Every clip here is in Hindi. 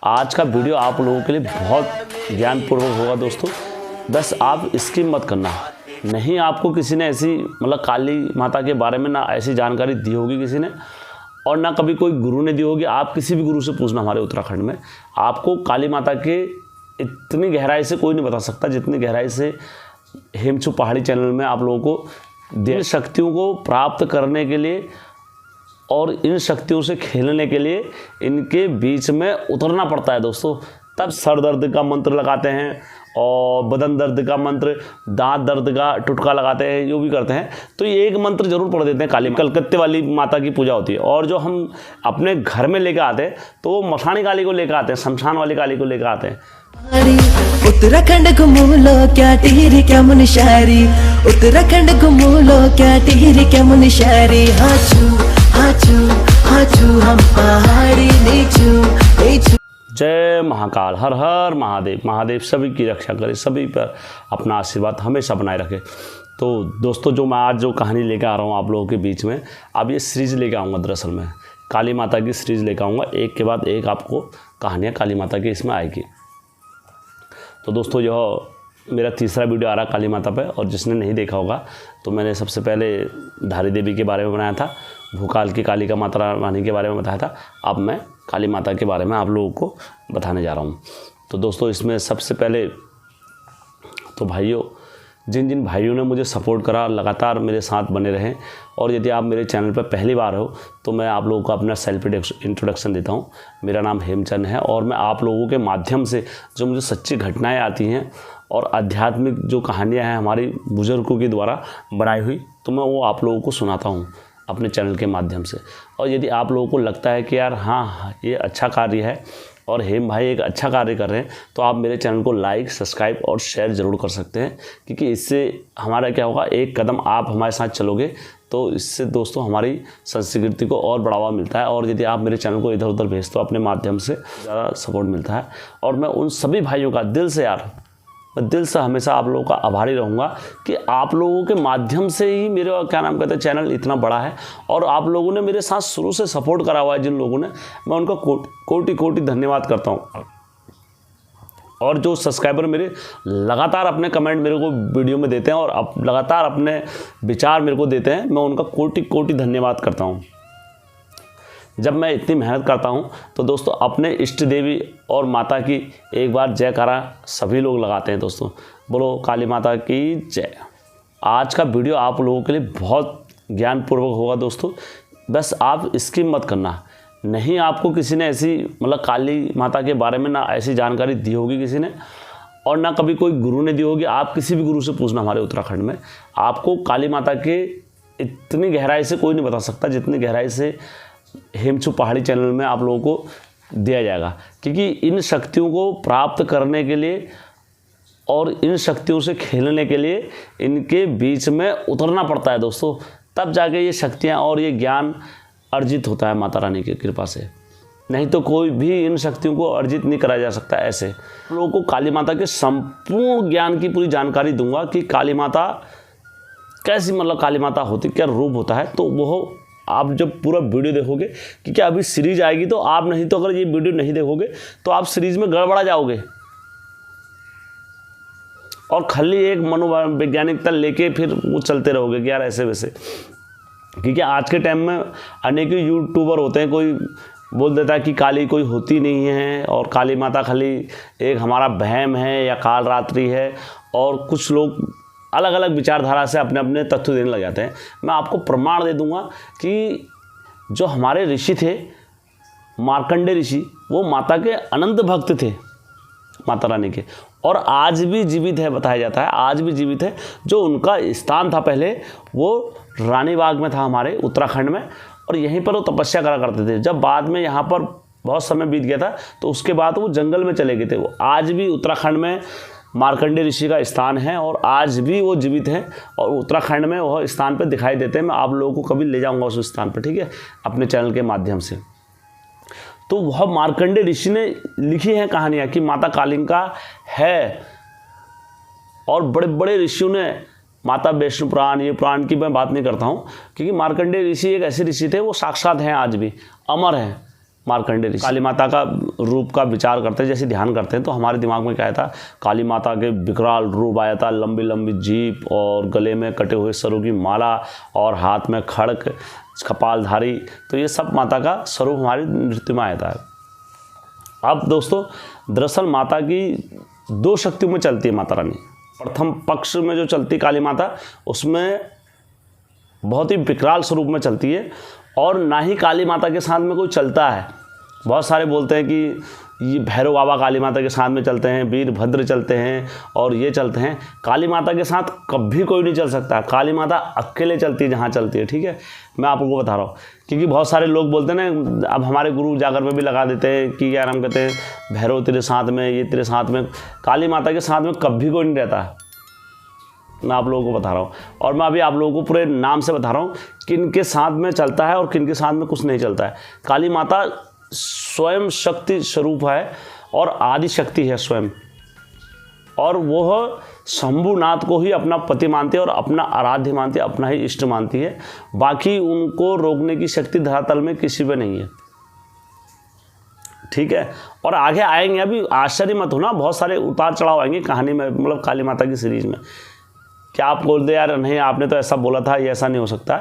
आज का वीडियो आप लोगों के लिए बहुत ज्ञानपूर्वक होगा दोस्तों। बस आप स्किप मत करना। नहीं आपको किसी ने ऐसी काली माता के बारे में ना ऐसी जानकारी दी होगी किसी ने, और ना कभी कोई गुरु ने दी होगी। आप किसी भी गुरु से पूछना हमारे उत्तराखंड में, आपको काली माता के इतनी गहराई से कोई नहीं बता सकता जितनी गहराई से हेमचू पहाड़ी चैनल में आप लोगों को इन शक्तियों को प्राप्त करने के लिए और इन शक्तियों से खेलने के लिए इनके बीच में उतरना पड़ता है दोस्तों। तब सर दर्द का मंत्र लगाते हैं और बदन दर्द का मंत्र, दांत दर्द का टुटका लगाते हैं, जो भी करते हैं। तो ये एक मंत्र जरूर पढ़ देते हैं। काली कलकत्ते वाली माता की पूजा होती है, और जो हम अपने घर में लेकर आते हैं तो वो मसानी काली को लेकर आते हैं, शमशान वाली काली को लेकर आते हैं। उत्तराखंड घूमूलो क्या टिहरी क्या मुनशारी, उत्तराखंड घूमूलो क्या टिहरी क्या मुनशारी। हाचू हम पहाड़ी नीचू। जय महाकाल, हर हर महादेव। महादेव सभी की रक्षा करे, सभी पर अपना आशीर्वाद हमेशा बनाए रखे। तो दोस्तों, जो मैं आज जो कहानी लेकर आ रहा हूँ आप लोगों के बीच में, अब ये सीरीज़ लेकर आऊँगा। दरअसल मैं काली माता की सीरीज़ लेकर आऊँगा, एक के बाद एक आपको कहानियाँ काली माता की इसमें आएगी। तो दोस्तों, यह मेरा तीसरा वीडियो आ रहा है काली माता पे, और जिसने नहीं देखा होगा तो मैंने सबसे पहले धारी देवी के बारे में बनाया था, भूकाल की काली का माता रानी के बारे में बताया था। अब मैं काली माता के बारे में आप लोगों को बताने जा रहा हूँ। तो दोस्तों, इसमें सबसे पहले तो भाइयों, जिन जिन भाइयों ने मुझे सपोर्ट करा, लगातार मेरे साथ बने रहें, और यदि आप मेरे चैनल पर पहली बार हो तो मैं आप लोगों को अपना सेल्फ इंट्रोडक्शन देता हूं। मेरा नाम हेमचंद है, और मैं आप लोगों के माध्यम से जो मुझे सच्ची घटनाएं आती हैं और आध्यात्मिक जो कहानियां हैं हमारी बुजुर्गों के द्वारा बनाई हुई, तो मैं वो आप लोगों को सुनाता हूँ अपने चैनल के माध्यम से। और यदि आप लोगों को लगता है कि यार हाँ ये अच्छा कार्य है और हेम भाई एक अच्छा कार्य कर रहे हैं, तो आप मेरे चैनल को लाइक, सब्सक्राइब और शेयर ज़रूर कर सकते हैं, क्योंकि इससे हमारा क्या होगा, एक कदम आप हमारे साथ चलोगे तो इससे दोस्तों हमारी संस्कृति को और बढ़ावा मिलता है। और यदि आप मेरे चैनल को इधर उधर भेजते हो अपने माध्यम से, ज़्यादा सपोर्ट मिलता है। और मैं उन सभी भाइयों का दिल से हमेशा आप लोगों का आभारी रहूँगा कि आप लोगों के माध्यम से ही मेरे चैनल इतना बड़ा है, और आप लोगों ने मेरे साथ शुरू से सपोर्ट करा हुआ है। जिन लोगों ने, मैं उनका कोटि कोटि धन्यवाद करता हूँ। और जो सब्सक्राइबर मेरे लगातार अपने कमेंट मेरे को वीडियो में देते हैं और लगातार अपने विचार मेरे को देते हैं, मैं उनका कोटि कोटि धन्यवाद करता हूँ। जब मैं इतनी मेहनत करता हूँ तो दोस्तों, अपने इष्ट देवी और माता की एक बार जयकारा सभी लोग लगाते हैं। दोस्तों, बोलो काली माता की जय। आज का वीडियो आप लोगों के लिए बहुत ज्ञानपूर्वक होगा दोस्तों। बस आप स्किप मत करना। नहीं आपको किसी ने ऐसी काली माता के बारे में ना ऐसी जानकारी दी होगी किसी ने, और ना कभी कोई गुरु ने दी होगी। आप किसी भी गुरु से पूछना हमारे उत्तराखंड में, आपको काली माता के इतनी गहराई से कोई नहीं बता सकता जितनी गहराई से हेमचू पहाड़ी चैनल में आप लोगों को दिया जाएगा। क्योंकि इन शक्तियों को प्राप्त करने के लिए और इन शक्तियों से खेलने के लिए इनके बीच में उतरना पड़ता है दोस्तों। तब जाके ये शक्तियाँ और ये ज्ञान अर्जित होता है माता रानी की कृपा से। नहीं तो कोई भी इन शक्तियों को अर्जित नहीं करा जा सकता। ऐसे लोगों को काली माता के संपूर्ण ज्ञान की पूरी जानकारी दूंगा कि काली माता कैसी काली माता होती, क्या रूप होता है। तो वो आप जब पूरा वीडियो देखोगे, क्योंकि अभी सीरीज आएगी, तो आप नहीं तो अगर ये वीडियो नहीं देखोगे तो आप सीरीज में गड़बड़ा जाओगे और खाली एक मनोवैज्ञानिकता लेके फिर वो चलते रहोगे कि यार ऐसे वैसे। क्योंकि आज के टाइम में अनेकों यूट्यूबर होते हैं, कोई बोल देता है कि काली कोई होती नहीं है और काली माता खाली एक हमारा वहम है या काल रात्रि है, और कुछ लोग अलग अलग विचारधारा से अपने अपने तथ्य देने लग जाते हैं। मैं आपको प्रमाण दे दूंगा कि जो हमारे ऋषि थे, मार्कंडे ऋषि, वो माता के अनंत भक्त थे माता रानी के, और आज भी जीवित है। बताया जाता है आज भी जीवित है। जो उनका स्थान था पहले, वो रानी बाग में था हमारे उत्तराखंड में, और यहीं पर वो तपस्या करा करते थे। जब बाद में यहाँ पर बहुत समय बीत गया था तो उसके बाद वो जंगल में चले गए थे। वो आज भी उत्तराखंड में मार्कंडे ऋषि का स्थान है, और आज भी वो जीवित हैं, और उत्तराखंड में वह स्थान पर दिखाई देते हैं। मैं आप लोगों को कभी ले जाऊंगा उस स्थान पर, ठीक है, अपने चैनल के माध्यम से। तो वह मार्कंडे ऋषि ने लिखी है कहानियाँ कि माता कालिका है, और बड़े बड़े ऋषियों ने, माता वैष्णो पुराण, ये पुराण की मैं बात नहीं करता हूँ, क्योंकि मार्कंडे ऋषि एक ऐसे ऋषि थे, वो साक्षात हैं, आज भी अमर हैं। मार्कंडेय ऋषि काली माता का रूप का विचार करते हैं, जैसे ध्यान करते हैं तो हमारे दिमाग में क्या आया था, काली माता के विकराल रूप आया था, लंबी लंबी जीभ और गले में कटे हुए सरों की माला और हाथ में खड़क, कपालधारी। तो ये सब माता का स्वरूप हमारी नृत्य में आया था। अब दोस्तों दरअसल माता की 2 शक्तियों में चलती है माता रानी। प्रथम पक्ष में जो चलती काली माता उसमें बहुत ही विकराल स्वरूप में चलती है, और ना ही काली माता के साथ में कोई चलता है। बहुत सारे बोलते हैं कि ये भैरव बाबा काली माता के साथ में चलते हैं, वीरभद्र चलते हैं और ये चलते हैं। काली माता के साथ कभी कोई नहीं चल सकता। काली माता अकेले चलती है जहाँ चलती है, ठीक है। मैं आपको बता रहा हूँ, क्योंकि बहुत सारे लोग बोलते हैं ना, अब हमारे गुरु जागर में भी लगा देते हैं कि क्या नाम कहते हैं, भैरव तेरे साथ में, ये तेरे साथ में। काली माता के साथ में कभी कोई नहीं रहता है। मैं आप लोगों को बता रहा हूँ, और मैं अभी आप लोगों को पूरे नाम से बता रहा हूँ किन के साथ में चलता है और किन के साथ में कुछ नहीं चलता है। काली माता स्वयं शक्ति स्वरूप है और आदि शक्ति है स्वयं, और वह शंभुनाथ को ही अपना पति मानती है और अपना आराध्य मानती है, अपना ही इष्ट मानती है। बाकी उनको रोकने की शक्ति धरातल में किसी पे नहीं है, ठीक है। और आगे आएंगे, अभी आश्चर्य मत होना, बहुत सारे उतार चढ़ाव आएंगे कहानी में, मतलब काली माता की सीरीज में। क्या आप बोल दे यार नहीं आपने तो ऐसा बोला था, ये ऐसा नहीं हो सकता,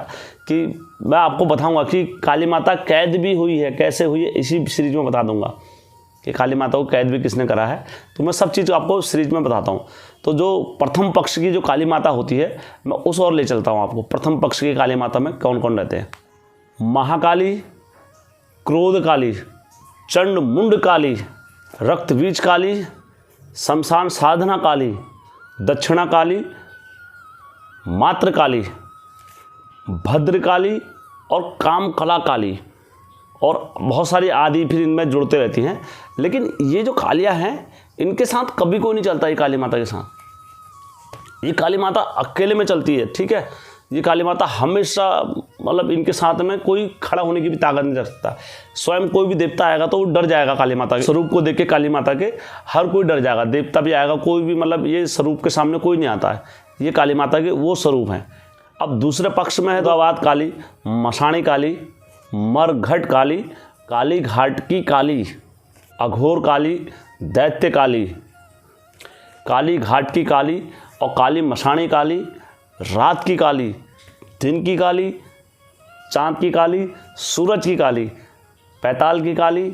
कि मैं आपको बताऊंगा कि काली माता कैद भी हुई है, कैसे हुई है इसी सीरीज में बता दूंगा कि काली माता को कैद भी किसने करा है। तो मैं सब चीज़ आपको सीरीज में बताता हूँ। तो जो प्रथम पक्ष की जो काली माता होती है, मैं उस और ले चलता हूँ आपको। प्रथम पक्ष की काली माता में कौन कौन रहते हैं? महाकाली, क्रोध काली, चंड मुंड काली, रक्त बीज काली, शमशान साधना काली, दक्षिणा काली, मात्र काली, भद्र काली और काम कला काली, और बहुत सारी आदि फिर इनमें जुड़ते रहती हैं। लेकिन ये जो कालियाँ हैं इनके साथ कभी कोई नहीं चलता। ये काली माता के साथ, ये काली माता अकेले में चलती है, ठीक है। ये काली माता हमेशा, मतलब इनके साथ में कोई खड़ा होने की भी ताकत नहीं रखता। स्वयं कोई भी देवता आएगा तो वो डर जाएगा काली माता के स्वरूप को देख के। काली माता के हर कोई डर जाएगा, देवता भी आएगा, कोई भी, मतलब ये स्वरूप के सामने कोई नहीं आता है। ये काली माता के वो स्वरूप हैं। अब दूसरे पक्ष में है द्वावाद काली, मशाणी काली, मरघट काली, काली घाट की काली, अघोर काली, दैत्य काली, काली घाट की काली और काली मशाणी काली, रात की काली, दिन की काली, चांद की काली, सूरज की काली, पैताल की काली,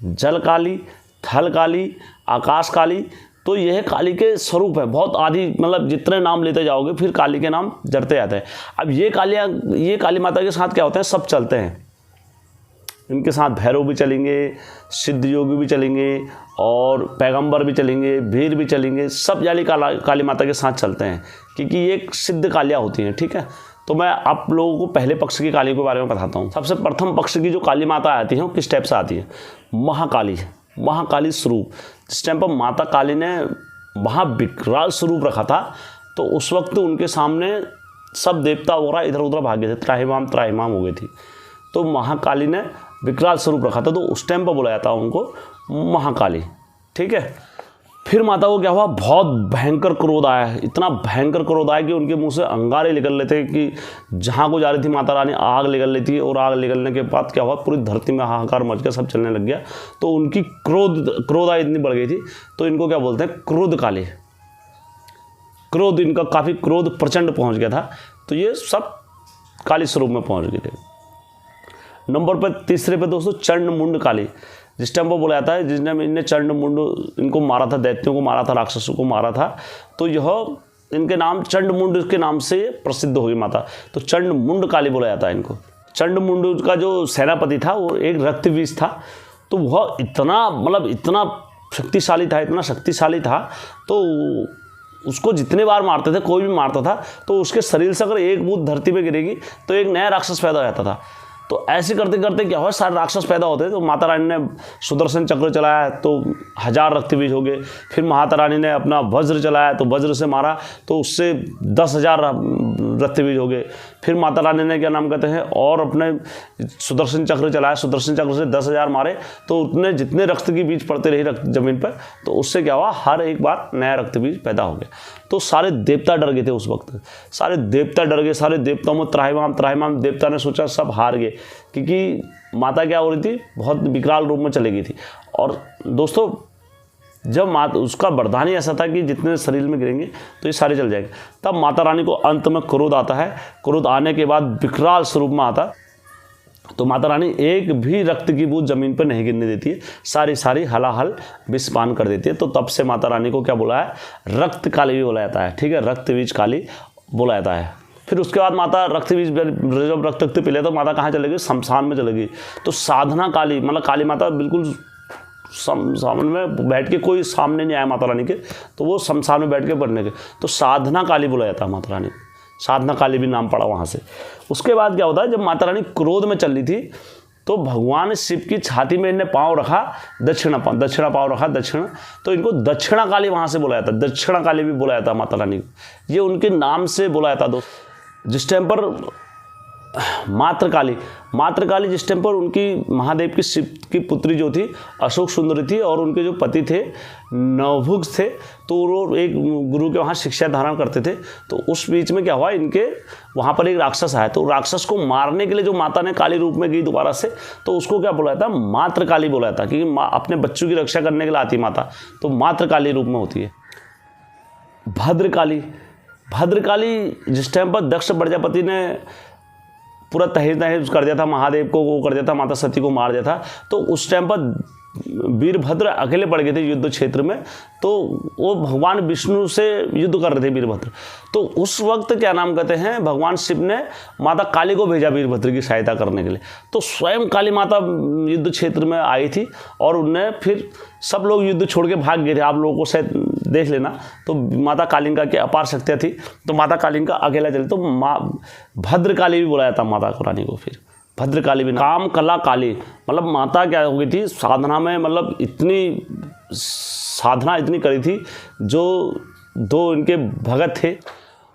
जल काली, थल काली, आकाश काली। तो यह काली के स्वरूप है। बहुत आदि, मतलब जितने नाम लेते जाओगे फिर काली के नाम जड़ते जाते हैं। अब ये काली माता के साथ क्या होता है, सब चलते हैं। इनके साथ भैरव भी चलेंगे, सिद्ध योगी भी चलेंगे और पैगंबर भी चलेंगे, वीर भी चलेंगे, सब यानी काली माता के साथ चलते हैं, क्योंकि ये सिद्ध कालियाँ होती हैं, ठीक है। तो मैं आप लोगों को पहले पक्ष की काली के बारे में बताता हूँ। सबसे प्रथम पक्ष की जो काली माता आती है वो किस टाइप से आती है? महाकाली, महाकाली स्वरूप। जिस टाइम पर माता काली ने महाविकराल स्वरूप रखा था तो उस वक्त उनके सामने सब देवता वगैरह इधर उधर भागे थे, त्राहिमाम हो गई थी। तो महाकाली ने विकराल स्वरूप रखा था, तो उस टाइम पर बुलाया जाता उनको महाकाली, ठीक है। फिर माता को क्या हुआ, बहुत भयंकर क्रोध आया, इतना भयंकर क्रोध आया कि उनके मुंह से अंगारे निकल रहे थे, कि जहाँ को जा रही थी माता रानी आग निकल रही थी। और आग निकलने के बाद क्या हुआ, पूरी धरती में हाहाकार मच गया, सब चलने लग गया। तो उनकी क्रोधा इतनी बढ़ गई थी, तो इनको क्या बोलते हैं, क्रोध काली। क्रोध, इनका काफ़ी क्रोध प्रचंड पहुँच गया था, तो ये सब काली स्वरूप में पहुँच गए थे। नंबर पर तीसरे पे दोस्तों चंड मुंड काली। जिस टाइम वो बोला जाता है, जिस टाइम इनने चंड मुंड इनको मारा था, दैत्यों को मारा था, राक्षसों को मारा था, तो यह इनके नाम चंड मुंड के नाम से प्रसिद्ध हो गई माता। तो चंड मुंड काली बोला जाता है इनको। चंड मुंड का जो सेनापति था वो एक रक्तबीज था, तो वह इतना, मतलब इतना शक्तिशाली था, तो उसको जितने बार मारते थे, कोई भी मारता था, तो उसके शरीर से अगर एक बूंद धरती पे गिरेगी तो एक नया राक्षस पैदा हो जाता था। तो ऐसे करते करते क्या हुआ, सारे राक्षस पैदा होते। तो माता रानी ने सुदर्शन चक्र चलाया तो 1000 रक्तबीज हो गए। फिर माता रानी ने अपना वज्र चलाया तो वज्र से मारा तो उससे 10,000 रक्त बीज हो गए। फिर माता रानी ने क्या नाम कहते हैं और अपने सुदर्शन चक्र चलाया, सुदर्शन चक्र से 10,000 मारे, तो उतने जितने रक्त की बीज पड़ते रहे रक्त जमीन पर, तो उससे क्या हुआ, हर एक बार नया रक्त बीज पैदा हो गया। तो सारे देवता डर गए थे उस वक्त, सारे देवता डर गए, सारे देवताओं में त्राहिमाम देवता ने सोचा सब हार गए, क्योंकि माता क्या हो रही थी, बहुत विकराल रूप में चली गई थी। और दोस्तों जब माता, उसका वरदान ही ऐसा था कि जितने शरीर में गिरेंगे तो ये सारे चल जाएंगे। तब माता रानी को अंत में क्रोध आता है, क्रोध आने के बाद विकराल स्वरूप में आता, तो माता रानी एक भी रक्त की बूंद जमीन पर नहीं गिरने देती है, सारी हलाहल विषपान कर देती है। तो तब से माता रानी को क्या बोला है, रक्त काली भी बोला जाता है, ठीक है, रक्त बीज काली बोला जाता है। फिर उसके बाद माता रक्त बीज जब रक्त पी ले तो माता कहाँ चलेगी, शमशान में चलेगी। तो साधना काली, मतलब काली माता बिल्कुल सामने में बैठ के, कोई सामने नहीं आया माता रानी के, तो वो शमशान में बैठ के पढ़ने के, तो साधना काली बुलाया जाता है माता रानी, साधना काली भी नाम पड़ा वहाँ से। उसके बाद क्या होता है, जब माता रानी क्रोध में चल रही थी तो भगवान शिव की छाती में इन्हें पाँव रखा, दक्षिणा पाँव रखा, दक्षिणा, तो इनको दक्षिणा काली वहाँ से बुलाया जाता, दक्षिणा काली भी बुलाया जाता माता रानी को, ये उनके नाम से बुलाया जाता। दोस्त जिस टाइम पर मात्र काली जिस टाइम पर उनकी महादेव की शिव की पुत्री जो थी अशोक सुंदरी थी, और उनके जो पति थे नवभुज थे, तो वो एक गुरु के वहाँ शिक्षा धारण करते थे। तो उस बीच में क्या हुआ, इनके वहाँ पर एक राक्षस आया, तो राक्षस को मारने के लिए जो माता ने काली रूप में गई दोबारा से, तो उसको क्या बोला था, मात्र काली बोला था, क्योंकि अपने बच्चों की रक्षा करने के लिए आती माता, तो मात्र काली रूप में होती है। भद्रकाली जिस टाइम पर दक्ष प्रजापति ने पूरा तहस कर दिया था, महादेव को वो कर दिया था, माता सती को मार दिया था, तो उस टाइम पर वीरभद्र अकेले पड़ गए थे युद्ध क्षेत्र में, तो वो भगवान विष्णु से युद्ध कर रहे थे वीरभद्र। तो उस वक्त क्या नाम कहते हैं, भगवान शिव ने माता काली को भेजा वीरभद्र की सहायता करने के लिए। तो स्वयं काली माता युद्ध क्षेत्र में आई थी, और उनने फिर सब लोग युद्ध छोड़ के भाग गए थे, आप लोगों को शायद देख लेना। तो माता कालिंगा की अपार शक्तियाँ थी, तो माता कालिंगा अकेला चली, तो भद्रकाली भी बुलाया था माता रानी को। फिर भद्रकाली भी, काम कला काली, मतलब माता क्या हो गई थी साधना में, मतलब इतनी साधना इतनी करी थी। जो दो इनके भगत थे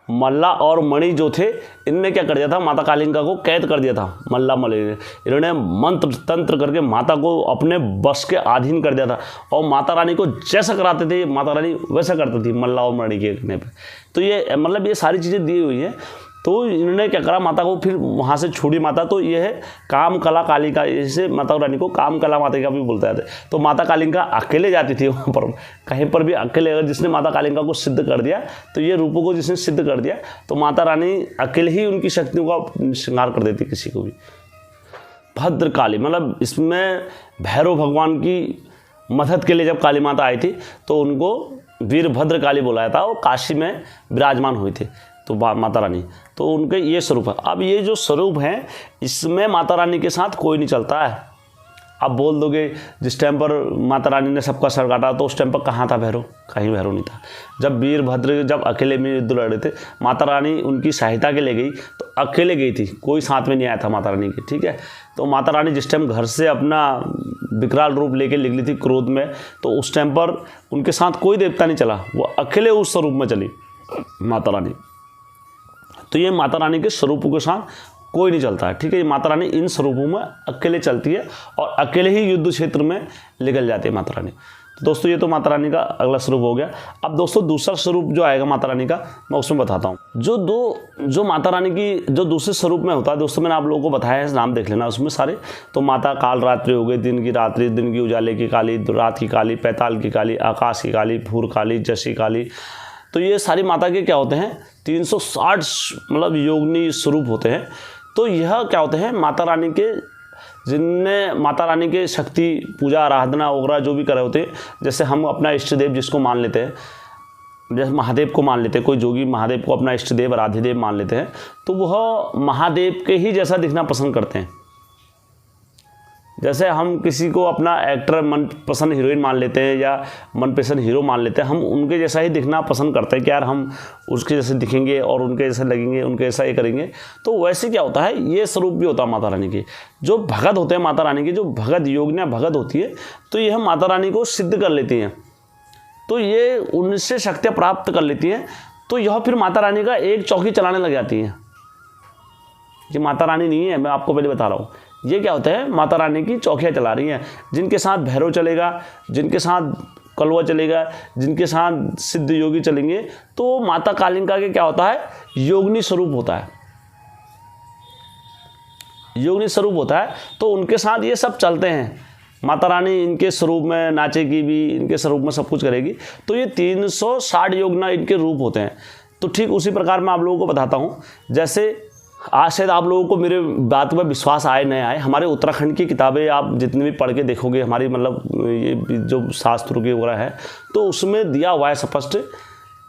मल्ला और मणि जो थे, इनने क्या कर दिया था, माता कालिंगा को कैद कर दिया था। मल्ला मणि ने, इन्होंने मंत्र तंत्र करके माता को अपने बस के अधीन कर दिया था, और माता रानी को जैसा कराते थे माता रानी वैसा करती थी मल्ला और मणि के कहने पे। तो ये मतलब ये सारी चीज़ें दी हुई हैं। तो इन्होंने क्या करा, माता को फिर वहाँ से छोड़ी माता। तो ये है काम कला काली का, जैसे माता रानी को काम कला माता का भी बोलते थे। तो माता कालिंगा अकेले जाती थी वहाँ पर, कहीं पर भी अकेले। अगर जिसने माता कालिंगा को सिद्ध कर दिया, तो ये रूपों को जिसने सिद्ध कर दिया, तो माता रानी अकेले ही उनकी शक्तियों का श्रृंगार कर देती किसी को भी। भद्रकाली मतलब इसमें भैरव भगवान की मदद के लिए जब काली माता आई थी, तो उनको वीरभद्र काली बुलाया था, और काशी में विराजमान हुए थे तो माता रानी। तो उनके ये स्वरूप है। अब ये जो स्वरूप हैं, इसमें माता रानी के साथ कोई नहीं चलता है। आप बोल दोगे जिस टाइम पर माता रानी ने सबका सर काटा, तो उस टाइम पर कहाँ था भैरव? कहीं भैरव नहीं था। जब वीरभद्र जब अकेले में युद्ध लड़ रहे थे, माता रानी उनकी सहायता के लिए गई, तो अकेले गई थी, कोई साथ में नहीं आया था माता रानी के, ठीक है। तो माता रानी जिस टाइम घर से अपना विकराल रूप लेके निकली थी क्रोध में, तो उस टाइम पर उनके साथ कोई देवता नहीं चला, वो अकेले उस स्वरूप में चली माता रानी। तो ये माता रानी के स्वरूपों के साथ कोई नहीं चलता है, ठीक है। ये माता रानी इन स्वरूपों में अकेले चलती है, और अकेले ही युद्ध क्षेत्र में निकल जाती है माता रानी। तो दोस्तों ये तो माता रानी का अगला स्वरूप हो गया। अब दोस्तों दूसरा स्वरूप जो आएगा माता रानी का, मैं उसमें बताता हूँ। जो माता रानी की जो दूसरे स्वरूप में होता है दोस्तों, मैंने आप लोगों को बताया है, नाम देख लेना उसमें सारे। तो माता काल रात्रि हो गई, दिन की रात्रि, दिन की उजाले की काली, रात की काली, पैताल की काली, आकाश की काली, भूर काली, जशी काली। तो ये सारी माता के क्या होते हैं, 360 मतलब योगिनी स्वरूप होते हैं। तो यह क्या होते हैं, माता रानी के, जिनने माता रानी के शक्ति पूजा आराधना वगैरह जो भी करे होते हैं। जैसे हम अपना इष्ट देव जिसको मान लेते हैं, जैसे महादेव को मान लेते हैं, कोई जोगी महादेव को अपना इष्ट देव आराध्य देव मान लेते हैं, तो वह महादेव के ही जैसा दिखना पसंद करते हैं। जैसे हम किसी को अपना एक्टर मनपसंद हीरोइन मान लेते हैं, या मनपसंद हीरो मान लेते हैं, हम उनके जैसा ही दिखना पसंद करते हैं कि यार हम उसके जैसे दिखेंगे और उनके जैसे लगेंगे, उनके जैसा ये करेंगे। तो वैसे क्या होता है, ये स्वरूप भी होता है माता रानी के। जो भगत होते हैं माता रानी के, जो भगत योगिनियाँ भगत होती है, तो यह माता रानी को सिद्ध कर लेती हैं, तो ये उनसे शक्तियाँ प्राप्त कर लेती हैं। तो यह फिर माता रानी का एक चौकी चलाने लग जाती हैं। ये माता रानी नहीं है, मैं आपको पहले बता रहा हूँ। ये क्या होता है, माता रानी की चौकियाँ चला रही हैं, जिनके साथ भैरव चलेगा, जिनके साथ कलवा चलेगा, जिनके साथ सिद्ध योगी चलेंगे, तो माता कालिका के क्या होता है, योगिनी स्वरूप होता है, योगिनी स्वरूप होता है। तो उनके साथ ये सब चलते हैं। माता रानी इनके स्वरूप में नाचेगी भी, इनके स्वरूप में सब कुछ करेगी। तो ये 360 योगिना इनके रूप होते हैं। तो ठीक उसी प्रकार मैं आप लोगों को बताता हूँ। जैसे आज शायद आप लोगों को मेरे बात पर विश्वास आए नहीं आए, हमारे उत्तराखंड की किताबें आप जितनी भी पढ़ के देखोगे, हमारी मतलब ये जो शास्त्रों की वगैरह है, तो उसमें दिया हुआ है स्पष्ट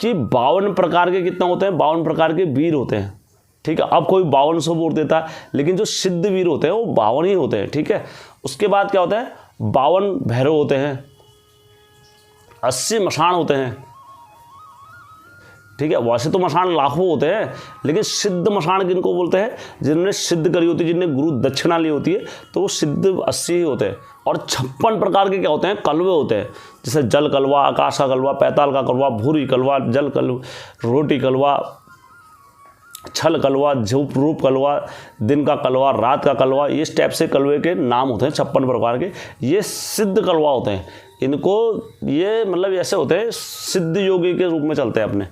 कि 52 प्रकार के कितने होते हैं, 52 प्रकार के वीर होते हैं। ठीक है, अब कोई 5200 बोल देता है, लेकिन जो सिद्ध वीर होते हैं वो 52 ही होते हैं। ठीक है, उसके बाद क्या होता है, 52 भैरव होते हैं, 80 मशान होते हैं। ठीक है, वैसे तो मशान लाखों होते हैं, लेकिन सिद्ध मशान किनको बोलते हैं, जिन्होंने सिद्ध करी होती है, जिन्हें गुरु दक्षिणा ली होती है, तो वो सिद्ध 80 ही होते हैं। और 56 प्रकार के क्या होते हैं, कलवे होते हैं। जैसे जल कलवा, आकाश का कलवा, पैताल का कलवा, भूरी कलवा, जल कलवा, रोटी कलवा, छल कलवा, झूप रूप कलवा, दिन का कलवा, रात का कलवा, इस टाइप से कलवे के नाम होते हैं 56 प्रकार के। ये सिद्ध कलवा होते हैं। इनको ये मतलब ऐसे होते हैं, सिद्ध योगी के रूप में चलते हैं अपने।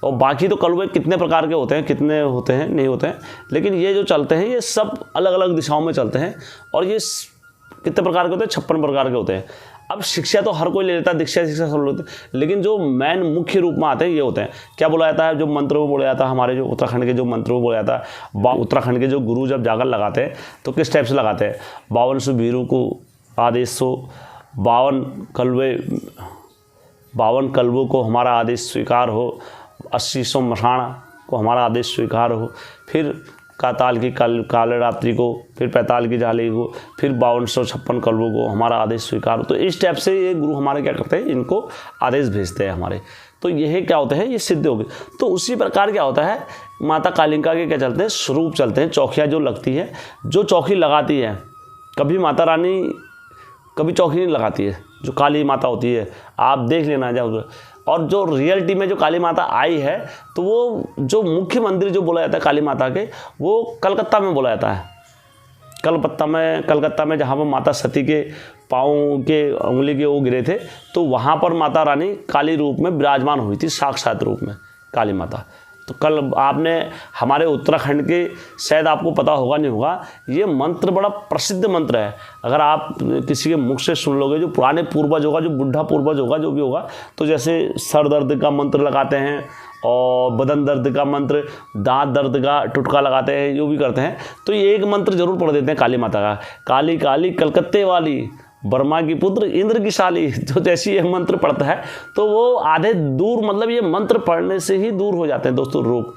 और बाकी तो कलवे कितने प्रकार के होते हैं, कितने होते हैं नहीं होते हैं, लेकिन ये जो चलते हैं ये सब अलग अलग दिशाओं में चलते हैं। और ये कितने प्रकार के होते हैं, 56 प्रकार के होते हैं। अब शिक्षा तो हर कोई ले लेता है, दीक्षा सब लेते हैं, लेकिन जो मेन मुख्य रूप में आते हैं ये होते हैं। क्या बोला जाता है, जो मंत्र वो बोला जाता है, हमारे जो उत्तराखंड के जो मंत्र वो बोला जाता है, उत्तराखंड के जो गुरु जब जाकर लगाते हैं तो किस टाइप से लगाते हैं, 52 वीरों को आदेश हो, 52 कलवों को हमारा आदेश स्वीकार हो, 80 मशाना को हमारा आदेश स्वीकार हो, फिर काताल की काले रात्रि को, फिर पैताल की जाली को, फिर 5256 कलवों को हमारा आदेश स्वीकार हो। तो इस टाइप से ये गुरु हमारे क्या करते हैं, इनको आदेश भेजते हैं हमारे। तो यह क्या होते हैं, ये सिद्ध हो गए। तो उसी प्रकार क्या होता है, माता कालिका के क्या चलते हैं, स्वरूप चलते हैं। चौकियाँ जो लगती है, जो चौकी लगाती है, कभी माता रानी कभी चौकी नहीं लगाती है। जो काली माता होती है, आप देख लेना जाओ। और जो रियलिटी में जो काली माता आई है, तो वो जो मुख्य मंदिर जो बोला जाता है काली माता के, वो कलकत्ता में बोला जाता है। कलकत्ता में जहाँ पर माता सती के पाँव के उंगली के वो गिरे थे, तो वहाँ पर माता रानी काली रूप में विराजमान हुई थी, साक्षात रूप में काली माता। तो कल आपने हमारे उत्तराखंड के, शायद आपको पता होगा नहीं होगा, ये मंत्र बड़ा प्रसिद्ध मंत्र है। अगर आप किसी के मुख से सुन लोगे, जो पुराने पूर्वज होगा, जो बुढ़ा पूर्वज होगा, जो भी होगा, तो जैसे सर दर्द का मंत्र लगाते हैं, और बदन दर्द का मंत्र, दांत दर्द का टुटका लगाते हैं, जो भी करते हैं, तो ये एक मंत्र जरूर पढ़ देते हैं काली माता का, काली काली कलकत्ते वाली, बर्मा की पुत्र इंद्र की शाली। तो जैसे ये मंत्र पढ़ता है तो वो आधे दूर, मतलब ये मंत्र पढ़ने से ही दूर हो जाते हैं दोस्तों रोग।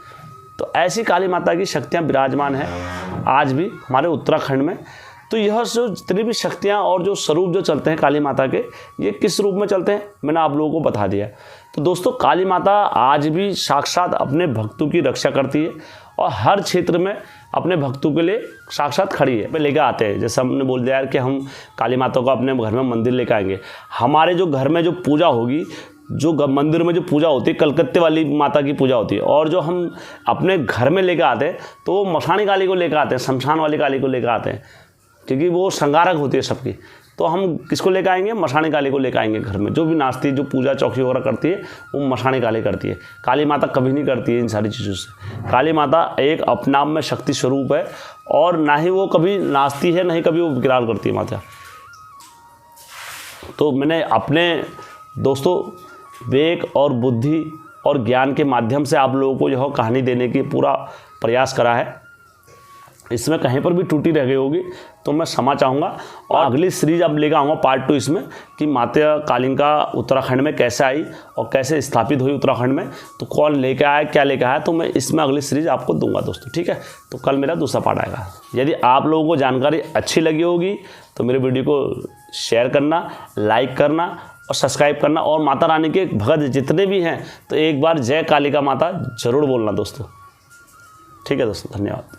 तो ऐसी काली माता की शक्तियाँ विराजमान हैं आज भी हमारे उत्तराखंड में। तो यह जो जितनी भी शक्तियाँ और जो स्वरूप जो चलते हैं काली माता के, ये किस रूप में चलते हैं मैंने आप लोगों को बता दिया। तो दोस्तों काली माता आज भी साक्षात अपने भक्तों की रक्षा करती है, और हर क्षेत्र में अपने भक्तों के लिए साक्षात खड़ी है, लेकर आते हैं। जैसे हमने बोल दिया यार कि हम काली माता को अपने घर में मंदिर लेकर आएंगे। हमारे जो घर में जो पूजा होगी, जो मंदिर में जो पूजा होती है, कलकत्ते वाली माता की पूजा होती है, और जो हम अपने घर में लेकर आते हैं तो वो मशानी काली को लेकर आते हैं, शमशान वाली काली को लेकर आते हैं, क्योंकि वो श्रृंगारक होती है सबकी। तो हम किसको लेकर आएंगे, मशानी काली को लेकर आएंगे घर में। जो भी नाचती, जो पूजा चौकी वगैरह करती है, वो मशानी काली करती है। काली माता कभी नहीं करती है इन सारी चीज़ों से। काली माता एक अपने आप में शक्ति स्वरूप है, और ना ही वो कभी नाचती है, ना ही कभी वो विकराल करती है माता। तो मैंने अपने दोस्तों विवेक और बुद्धि और ज्ञान के माध्यम से आप लोगों को यह कहानी देने की पूरा प्रयास करा है। इसमें कहीं पर भी टूटी रह गई होगी तो मैं क्षमा चाहूँगा। और अगली सीरीज अब लेकर आऊँगा पार्ट 2 इसमें, कि माता कालिका उत्तराखंड में कैसे आई और कैसे स्थापित हुई उत्तराखंड में, तो कौन लेकर आया, क्या लेकर आया, तो मैं इसमें अगली सीरीज आपको दूंगा दोस्तों। ठीक है, तो कल मेरा दूसरा पार्ट आएगा। यदि आप लोगों को जानकारी अच्छी लगी होगी तो मेरे वीडियो को शेयर करना, लाइक करना और सब्सक्राइब करना, और माता रानी के भगत जितने भी हैं तो एक बार जय कालिका माता जरूर बोलना दोस्तों। ठीक है दोस्तों, धन्यवाद।